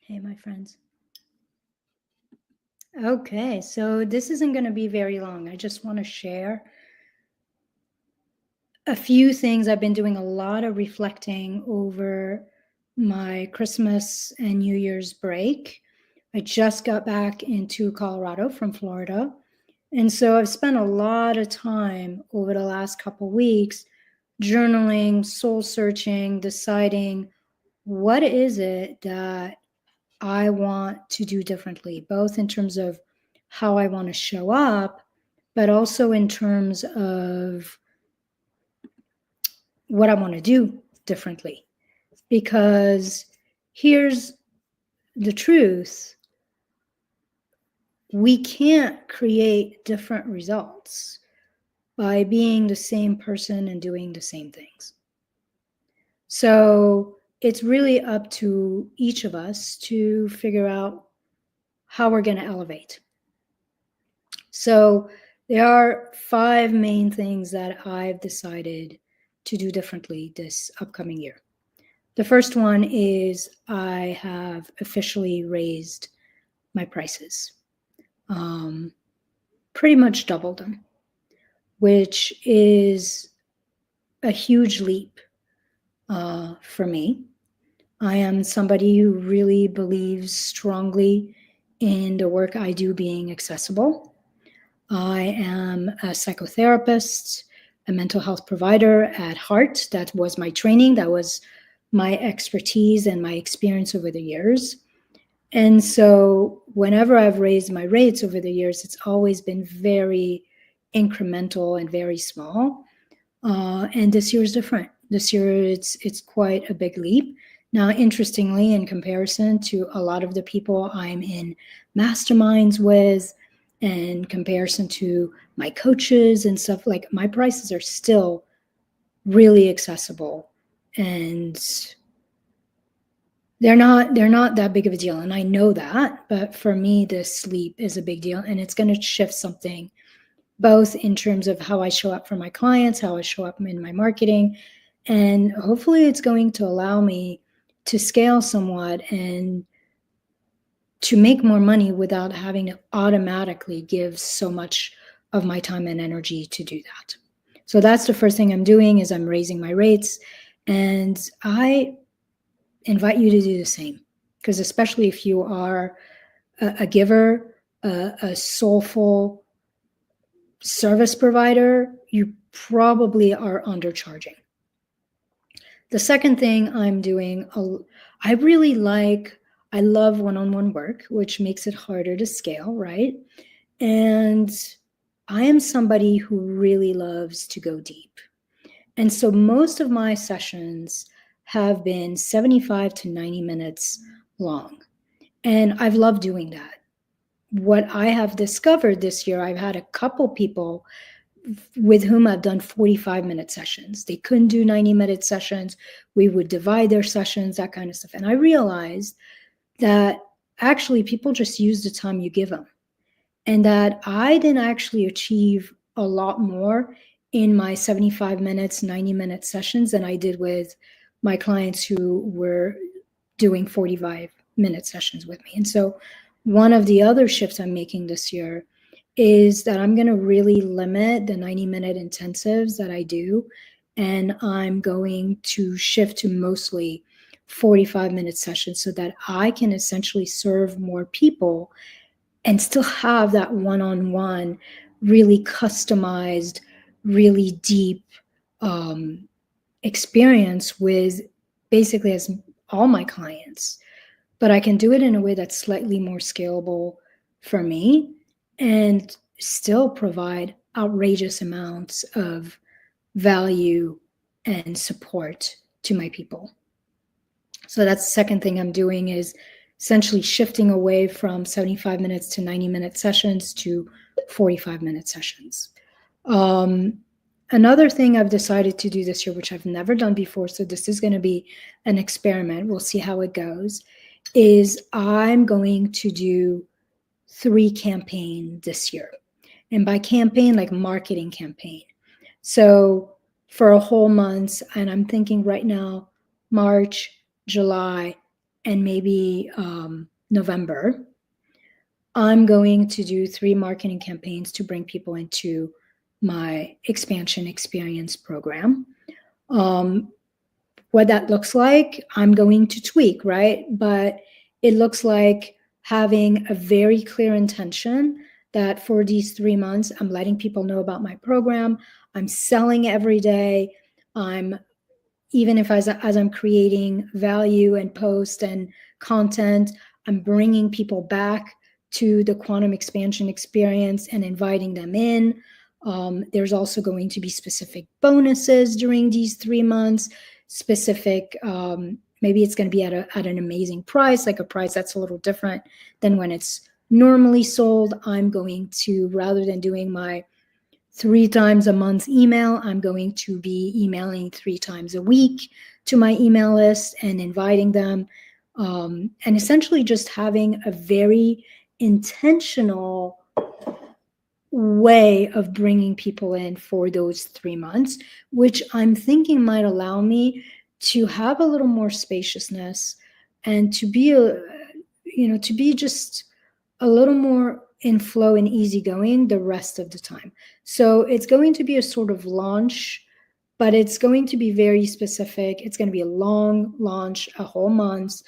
Hey, my friends. Okay, so this isn't going to be very long. I just want to share a few things. I've been doing a lot of reflecting over my Christmas and New Year's break. I just got back into Colorado from Florida. And so I've spent a lot of time over the last couple weeks journaling, soul searching, deciding what is it that I want to do differently, both in terms of how I want to show up, but also in terms of what I want to do differently. Because here's the truth: we can't create different results by being the same person and doing the same things. So it's really up to each of us to figure out how we're going to elevate. So there are 5 main things that I've decided to do differently this upcoming year. The first one is I have officially raised my prices, pretty much doubled them, which is a huge leap for me. I am somebody who really believes strongly in the work I do being accessible. I am a psychotherapist, a mental health provider at heart. That was my training. That was my expertise and my experience over the years. And so whenever I've raised my rates over the years, it's always been very incremental and very small. And this year is different. This year, it's quite a big leap. Now, interestingly, in comparison to a lot of the people I'm in masterminds with, in comparison to my coaches and stuff, like my prices are still really accessible, and they're not that big of a deal. And I know that, but for me, this leap is a big deal, and it's going to shift something, both in terms of how I show up for my clients, how I show up in my marketing, and hopefully it's going to allow me to scale somewhat and to make more money without having to automatically give so much of my time and energy to do that. So that's the first thing I'm doing, is I'm raising my rates. And I invite you to do the same, because especially if you are a giver, a soulful service provider, you probably are undercharging. The second thing I'm doing, I love one-on-one work, which makes it harder to scale, right? And I am somebody who really loves to go deep. And so most of my sessions have been 75 to 90 minutes long. And I've loved doing that. What I have discovered this year, I've had a couple people with whom I've done 45-minute sessions. They couldn't do 90-minute sessions. We would divide their sessions, that kind of stuff. And I realized that actually people just use the time you give them, and that I didn't actually achieve a lot more in my 75 minutes, 90-minute sessions than I did with my clients who were doing 45-minute sessions with me. And so one of the other shifts I'm making this year is that I'm going to really limit the 90-minute intensives that I do, and I'm going to shift to mostly 45-minute sessions so that I can essentially serve more people and still have that one-on-one, really customized, really deep experience with basically as all my clients. But I can do it in a way that's slightly more scalable for me and still provide outrageous amounts of value and support to my people. So that's the second thing I'm doing, is essentially shifting away from 75 minutes to 90-minute sessions to 45-minute sessions. Another thing I've decided to do this year, which I've never done before, so this is going to be an experiment, we'll see how it goes, is I'm going to do 3 campaigns this year. And by campaign, like marketing campaign. So for a whole month, and I'm thinking right now, March, July, and maybe November, I'm going to do 3 marketing campaigns to bring people into my expansion experience program. What that looks like, I'm going to tweak, right? But it looks like having a very clear intention that for these 3 months, I'm letting people know about my program. I'm selling every day. I'm, even if as I'm creating value and post and content, I'm bringing people back to the quantum expansion experience and inviting them in. There's also going to be specific bonuses during these 3 months, specific, maybe it's going to be at an amazing price, like a price that's a little different than when it's normally sold. I'm going to, rather than doing my 3 times a month email, I'm going to be emailing 3 times a week to my email list and inviting them, and essentially just having a very intentional way of bringing people in for those 3 months, which I'm thinking might allow me to have a little more spaciousness and to be to be just a little more in flow and easygoing the rest of the time. So it's going to be a sort of launch, but it's going to be very specific. It's going to be a long launch, a whole month,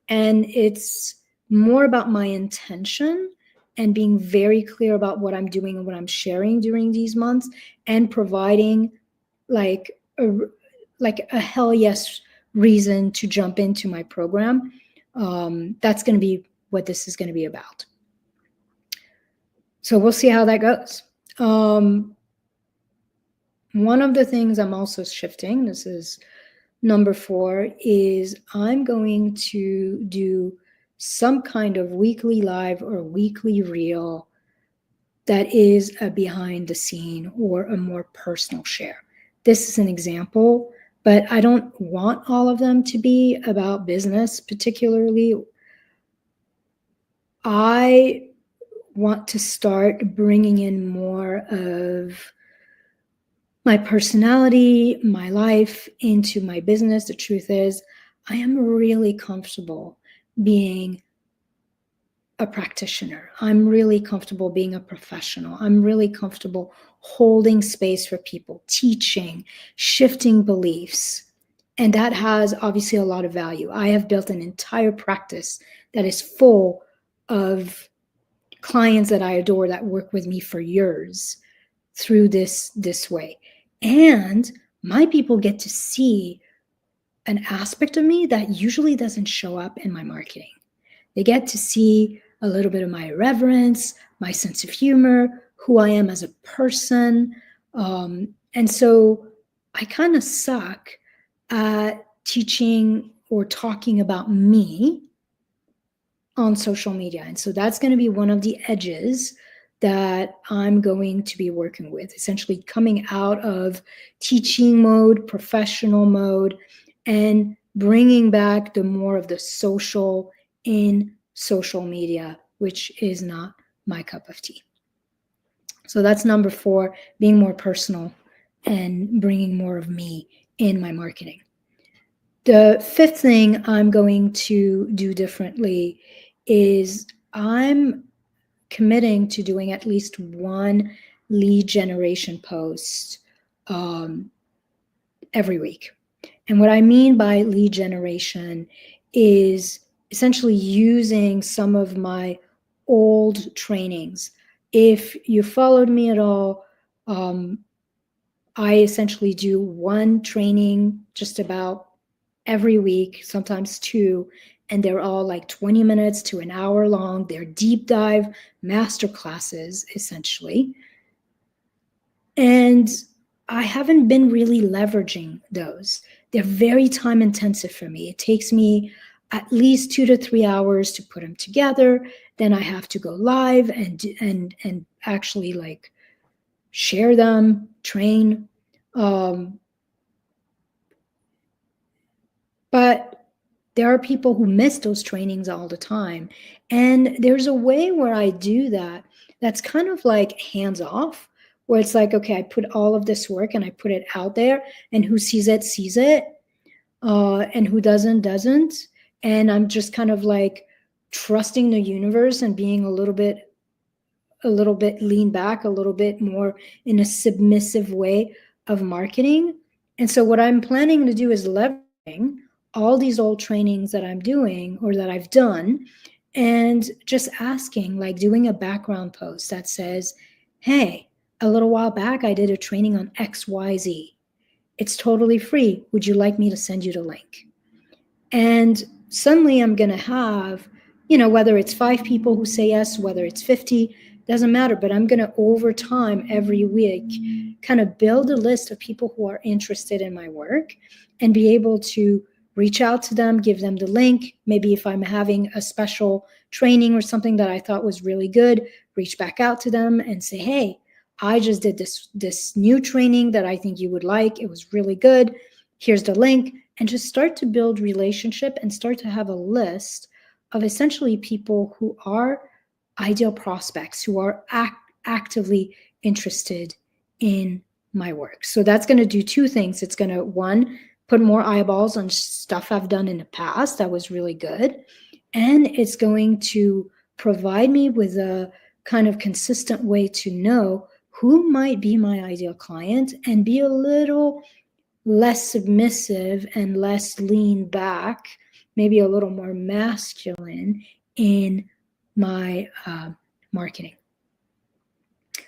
and it's more about my intention and being very clear about what I'm doing and what I'm sharing during these months, and providing like a hell yes reason to jump into my program. That's going to be what this is going to be about. So we'll see how that goes. One of the things I'm also shifting, this is number 4, is I'm going to do some kind of weekly live or weekly reel that is a behind the scene or a more personal share. This is an example, but I don't want all of them to be about business particularly. I want to start bringing in more of my personality, my life into my business. The truth is, I am really comfortable being a practitioner. I'm really comfortable being a professional. I'm really comfortable holding space for people, teaching, shifting beliefs. And that has obviously a lot of value. I have built an entire practice that is full of clients that I adore that work with me for years through this way. And my people get to see an aspect of me that usually doesn't show up in my marketing. They get to see a little bit of my irreverence, my sense of humor, who I am as a person. And so I kind of suck at teaching or talking about me on social media. And so that's going to be one of the edges that I'm going to be working with, essentially coming out of teaching mode, professional mode, and bringing back the more of the social in social media, which is not my cup of tea. So that's number 4, being more personal and bringing more of me in my marketing. The 5th thing I'm going to do differently is I'm committing to doing at least 1 lead generation post every week. And what I mean by lead generation is essentially using some of my old trainings. If you followed me at all, I essentially do 1 training just about every week, sometimes 2, and they're all like 20 minutes to an hour long. They're deep dive master classes, essentially. And I haven't been really leveraging those. They're very time intensive for me. It takes me at least 2 to 3 hours to put them together. Then I have to go live and actually like share them, train. But there are people who miss those trainings all the time. And there's a way where I do that that's kind of like hands off, where it's like, okay, I put all of this work and I put it out there, and who sees it, sees it, and who doesn't. And I'm just kind of like trusting the universe and being a little bit lean back, a little bit more in a submissive way of marketing. And so what I'm planning to do is leveraging all these old trainings that I'm doing or that I've done, and just asking, like doing a background post that says, hey, a little while back I did a training on XYZ. It's totally free. Would you like me to send you the link? And suddenly I'm going to have, whether it's 5 people who say yes, whether it's 50, doesn't matter. But I'm going to, over time, every week, kind of build a list of people who are interested in my work and be able to reach out to them, give them the link. Maybe if I'm having a special training or something that I thought was really good, reach back out to them and say, hey, I just did this new training that I think you would like. It was really good. Here's the link. And just start to build relationship and start to have a list of essentially people who are ideal prospects, who are actively interested in my work. So that's going to do 2 things. It's going to, 1, put more eyeballs on stuff I've done in the past that was really good. And it's going to provide me with a kind of consistent way to know who might be my ideal client and be a little less submissive and less lean back, maybe a little more masculine in my marketing.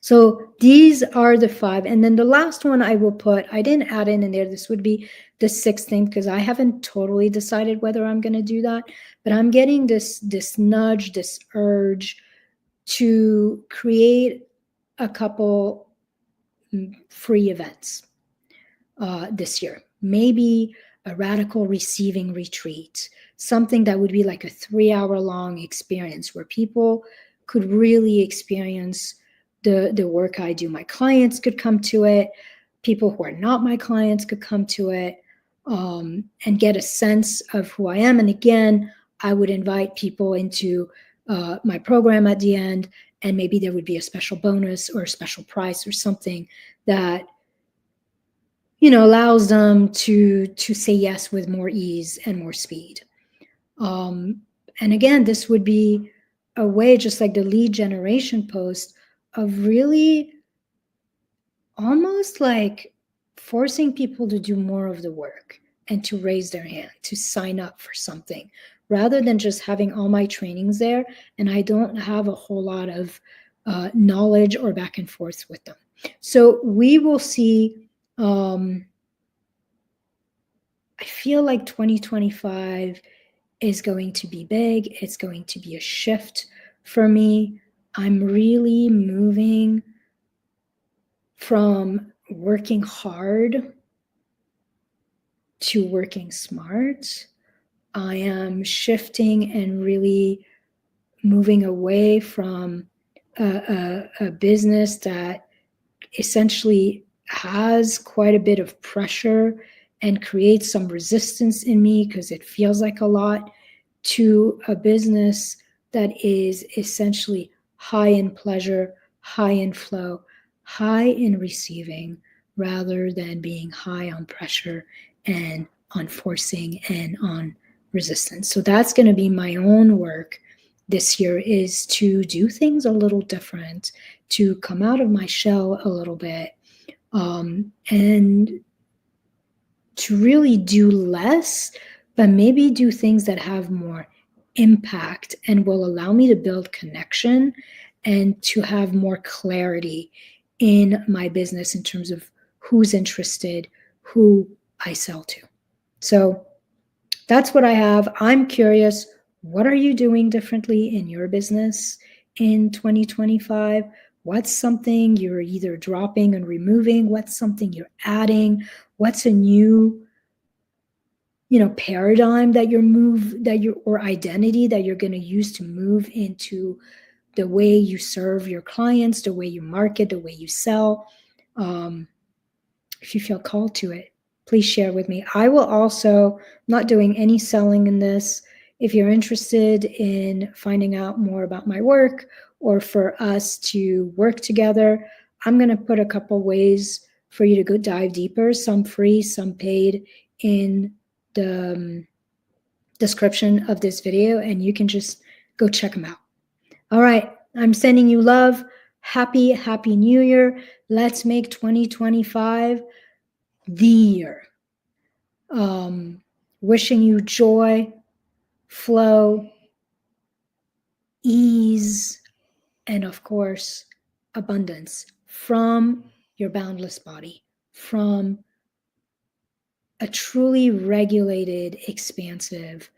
So these are the 5. And then the last one I will put, I didn't add in there, this would be the 6th thing, because I haven't totally decided whether I'm going to do that, but I'm getting this nudge, this urge to create a couple free events this year. Maybe a radical receiving retreat, something that would be like a 3-hour-long experience where people could really experience the work I do. My clients could come to it. People who are not my clients could come to it and get a sense of who I am. And again, I would invite people into my program at the end, and maybe there would be a special bonus or a special price or something that allows them to say yes with more ease and more speed. And again, this would be a way, just like the lead generation post, of really almost like forcing people to do more of the work and to raise their hand, to sign up for something, rather than just having all my trainings there and I don't have a whole lot of knowledge or back and forth with them. So we will see. I feel like 2025 is going to be big. It's going to be a shift for me. I'm really moving from working hard to working smart. I am shifting and really moving away from a business that essentially has quite a bit of pressure and creates some resistance in me because it feels like a lot, to a business that is essentially high in pleasure, high in flow, high in receiving, rather than being high on pressure and on forcing and on resistance. So that's going to be my own work this year, is to do things a little different, to come out of my shell a little bit, and to really do less, but maybe do things that have more impact and will allow me to build connection and to have more clarity in my business in terms of who's interested, who I sell to. So that's what I have. I'm curious, what are you doing differently in your business in 2025? What's something you're either dropping and removing? What's something you're adding? What's a new, paradigm or identity that you're going to use to move into the way you serve your clients, the way you market, the way you sell? If you feel called to it, please share with me. I will also, not doing any selling in this. If you're interested in finding out more about my work or for us to work together, I'm going to put a couple ways for you to go dive deeper, some free, some paid, in the description of this video, and you can just go check them out. All right. I'm sending you love. Happy New Year. Let's make 2025 the year. Wishing you joy, flow, ease, and of course, abundance from your boundless body, from a truly regulated, expansive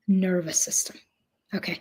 nervous system. Okay.